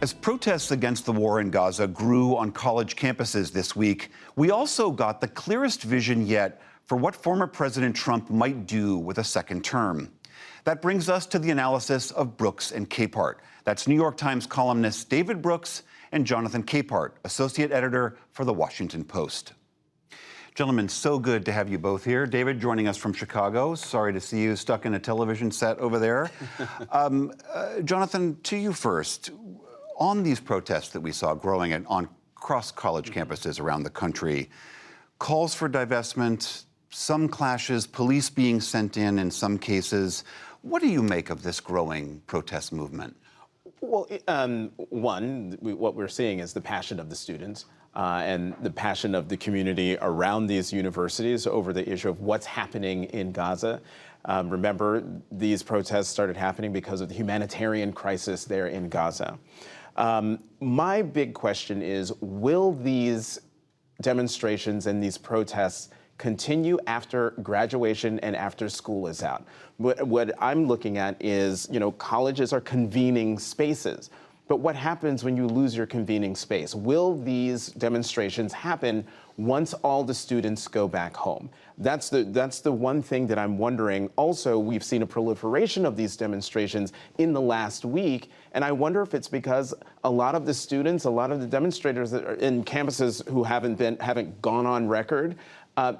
As protests against the war in Gaza grew on college campuses this week, we also got the clearest vision yet for what former President Trump might do with a second term. That brings us to the analysis of Brooks and Capehart. That's New York Times columnists David Brooks and Jonathan Capehart, associate editor for The Washington Post. Gentlemen, so good to have you both here. David, joining us from Chicago. Sorry to see you stuck in a television set over there. Jonathan, to you first. On these protests that we saw growing on cross college campuses around the country, calls for divestment, some clashes, police being sent in some cases. What do you make of this growing protest movement? Well, what we're seeing is the passion of the students and the passion of the community around these universities over the issue of what's happening in Gaza. Remember, these protests started happening because of the humanitarian crisis there in Gaza. My big question is, will these demonstrations and these protests continue after graduation and after school is out? What I'm looking at is, colleges are convening spaces. But what happens when you lose your convening space? Will these demonstrations happen once all the students go back home? That's the one thing that I'm wondering. Also, we've seen a proliferation of these demonstrations in the last week, and I wonder if it's because a lot of the students, a lot of the demonstrators that are in campuses who haven't gone on record.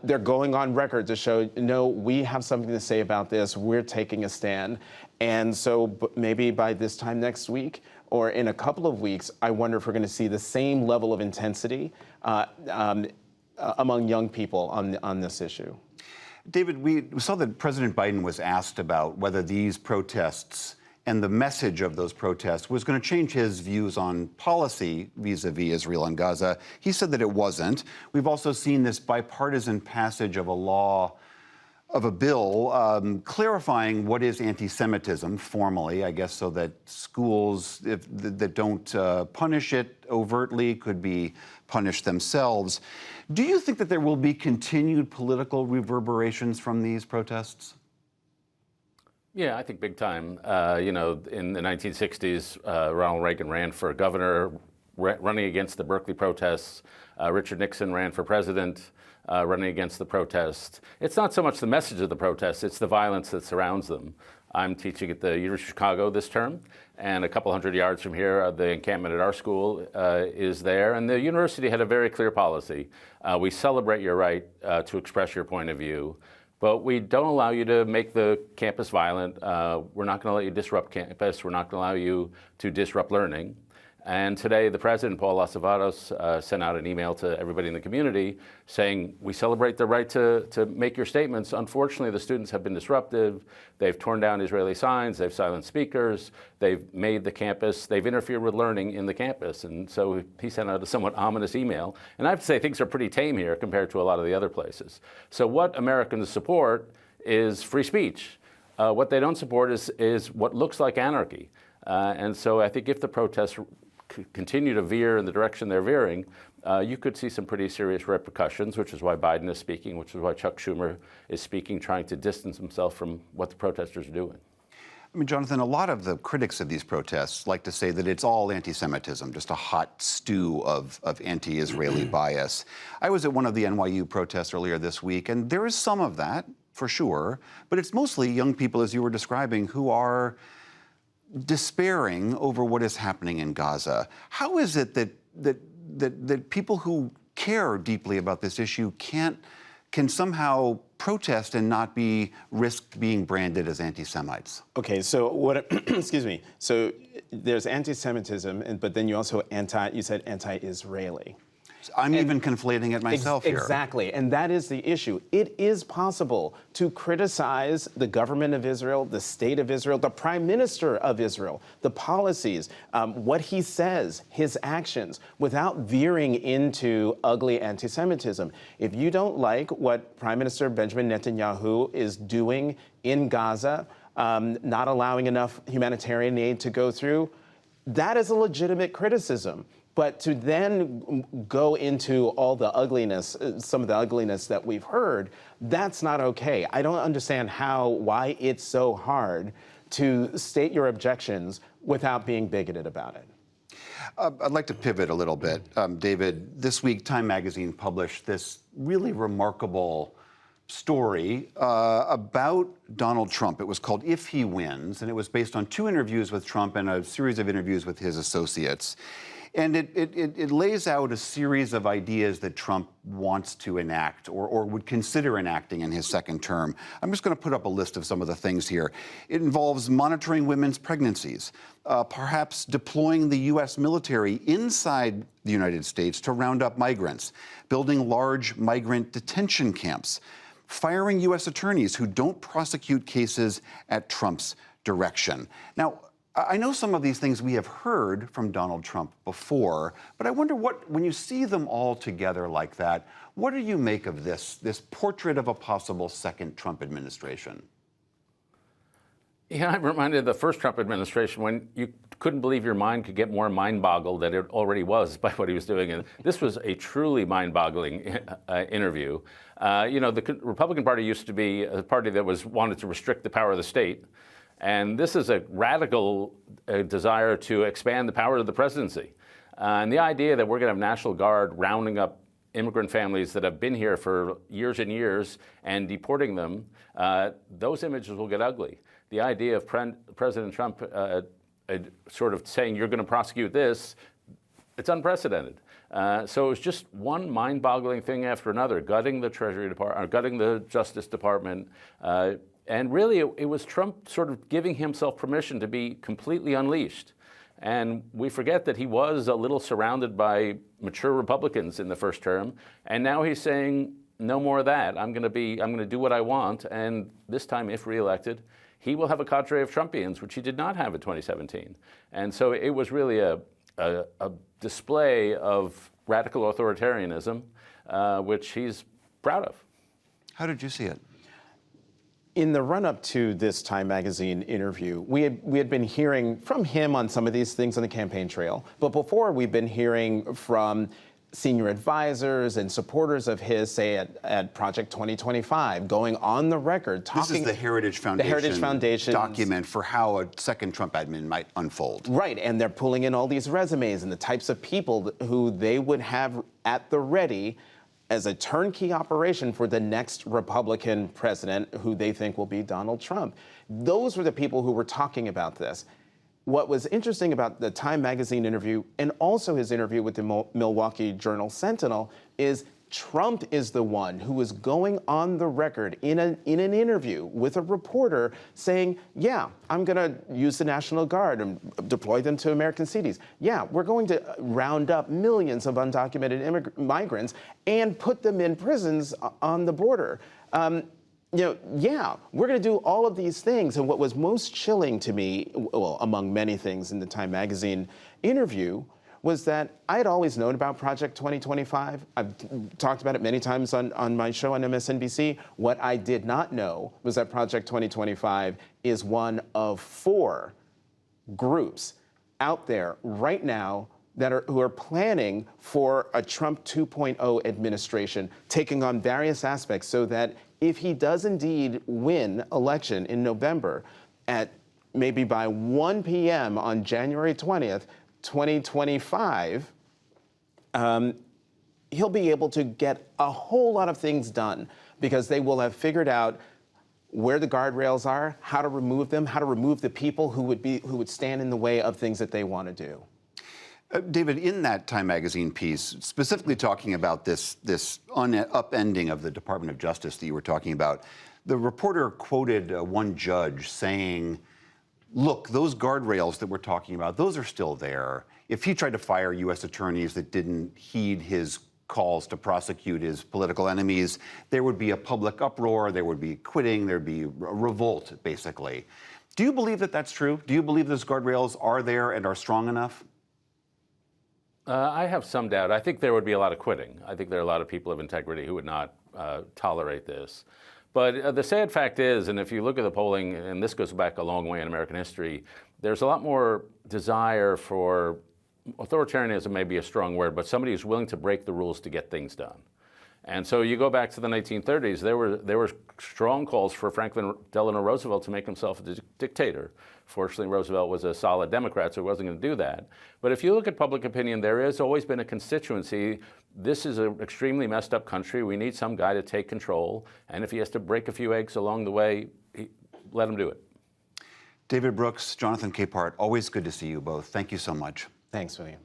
They're going on record to show, no, we have something to say about this. We're taking a stand. And so maybe by this time next week or in a couple of weeks, I wonder if we're going to see the same level of intensity among young people on this issue. David, we saw that President Biden was asked about whether these protests and the message of those protests was going to change his views on policy vis-a-vis Israel and Gaza. He said that it wasn't. We've also seen this bipartisan passage of a bill clarifying what is anti-Semitism formally, I guess, so that schools that don't punish it overtly could be punished themselves. Do you think that there will be continued political reverberations from these protests? Yeah, I think big time. In the 1960s, Ronald Reagan ran for governor, running against the Berkeley protests. Richard Nixon ran for president, running against the protests. It's not so much the message of the protests, it's the violence that surrounds them. I'm teaching at the University of Chicago this term, and a couple hundred yards from here, the encampment at our school is there. And the university had a very clear policy. We celebrate your right to express your point of view, but we don't allow you to make the campus violent. We're not going to let you disrupt campus. We're not going to allow you to disrupt learning. And today, the president, Paul Osavados, sent out an email to everybody in the community saying, we celebrate the right to make your statements. Unfortunately, the students have been disruptive. They've torn down Israeli signs. They've silenced speakers. They've made the campus, they've interfered with learning in the campus. And so he sent out a somewhat ominous email. And I have to say, things are pretty tame here compared to a lot of the other places. So what Americans support is free speech. What they don't support is what looks like anarchy. And so I think if the protests continue to veer in the direction they're veering, you could see some pretty serious repercussions, which is why Biden is speaking, which is why Chuck Schumer is speaking, trying to distance himself from what the protesters are doing. I mean, Jonathan, a lot of the critics of these protests like to say that it's all anti-Semitism, just a hot stew of anti-Israeli bias. I was at one of the NYU protests earlier this week, and there is some of that, for sure, but it's mostly young people, as you were describing, who are despairing over what is happening in Gaza. How is it that people who care deeply about this issue can somehow protest and not risk being branded as anti-Semites? Okay, so excuse me. So there's anti-Semitism, but then you also you said anti-Israeli. I'm even conflating it myself here. Exactly, and that is the issue. It is possible to criticize the government of Israel, the state of Israel, the prime minister of Israel, the policies, what he says, his actions, without veering into ugly anti-Semitism. If you don't like what Prime Minister Benjamin Netanyahu is doing in Gaza, not allowing enough humanitarian aid to go through, that is a legitimate criticism. But to then go into all the ugliness, some of the ugliness that we've heard, that's not okay. I don't understand why it's so hard to state your objections without being bigoted about it. I'd like to pivot a little bit. David, this week Time Magazine published this really remarkable story about Donald Trump. It was called If He Wins, and it was based on 2 interviews with Trump and a series of interviews with his associates. And it lays out a series of ideas that Trump wants to enact or would consider enacting in his second term. I'm just going to put up a list of some of the things here. It involves monitoring women's pregnancies, perhaps deploying the U.S. military inside the United States to round up migrants, building large migrant detention camps, firing U.S. attorneys who don't prosecute cases at Trump's direction. Now, I know some of these things we have heard from Donald Trump before, but I wonder when you see them all together like that, what do you make of this portrait of a possible second Trump administration? Yeah, I'm reminded of the first Trump administration when you couldn't believe your mind could get more mind-boggled than it already was by what he was doing. And this was a truly mind-boggling interview. The Republican Party used to be a party that wanted to restrict the power of the state. And this is a radical desire to expand the power of the presidency. And the idea that we're going to have National Guard rounding up immigrant families that have been here for years and years and deporting them, those images will get ugly. The idea of President Trump sort of saying, you're going to prosecute this, it's unprecedented. So it was just one mind-boggling thing after another, gutting the Treasury Department, gutting the Justice Department. And really, it was Trump sort of giving himself permission to be completely unleashed. And we forget that he was a little surrounded by mature Republicans in the first term. And now he's saying, no more of that. I'm going to do what I want. And this time, if reelected, he will have a cadre of Trumpians, which he did not have in 2017. And so it was really a display of radical authoritarianism, which he's proud of. How did you see it? In the run-up to this Time Magazine interview, we had been hearing from him on some of these things on the campaign trail, but before we've been hearing from senior advisors and supporters of his, say at Project 2025, going on the record talking. This is the Heritage Foundation, document for how a second Trump admin might unfold. Right, and they're pulling in all these resumes and the types of people who they would have at the ready as a turnkey operation for the next Republican president, who they think will be Donald Trump. Those were the people who were talking about this. What was interesting about the Time Magazine interview and also his interview with the Milwaukee Journal-Sentinel is Trump is the one who was going on the record in an interview with a reporter saying, yeah, I'm going to use the National Guard and deploy them to American cities. Yeah, we're going to round up millions of undocumented migrants and put them in prisons on the border. Yeah, we're going to do all of these things. And what was most chilling to me, well, among many things in the Time Magazine interview, was that I had always known about Project 2025. I've talked about it many times on my show on MSNBC. What I did not know was that Project 2025 is one of 4 groups out there right now who are planning for a Trump 2.0 administration, taking on various aspects so that if he does indeed win election in November, at maybe by 1 p.m. on January 20th, 2025, he'll be able to get a whole lot of things done because they will have figured out where the guardrails are, how to remove them, how to remove the people who would stand in the way of things that they want to do. David, in that Time Magazine piece, specifically talking about this upending of the Department of Justice that you were talking about, the reporter quoted one judge saying, look, those guardrails that we're talking about, those are still there. If he tried to fire U.S. attorneys that didn't heed his calls to prosecute his political enemies, there would be a public uproar, there would be quitting, there'd be a revolt, basically. Do you believe that that's true? Do you believe those guardrails are there and are strong enough? I have some doubt. I think there would be a lot of quitting. I think there are a lot of people of integrity who would not tolerate this. But the sad fact is, and if you look at the polling, and this goes back a long way in American history, there's a lot more desire for, authoritarianism may be a strong word, but somebody who's willing to break the rules to get things done. And so you go back to the 1930s, there were strong calls for Franklin Delano Roosevelt to make himself a dictator. Fortunately, Roosevelt was a solid Democrat, so he wasn't going to do that. But if you look at public opinion, there has always been a constituency. This is an extremely messed up country. We need some guy to take control. And if he has to break a few eggs along the way, let him do it. David Brooks, Jonathan Capehart, always good to see you both. Thank you so much. Thanks, William.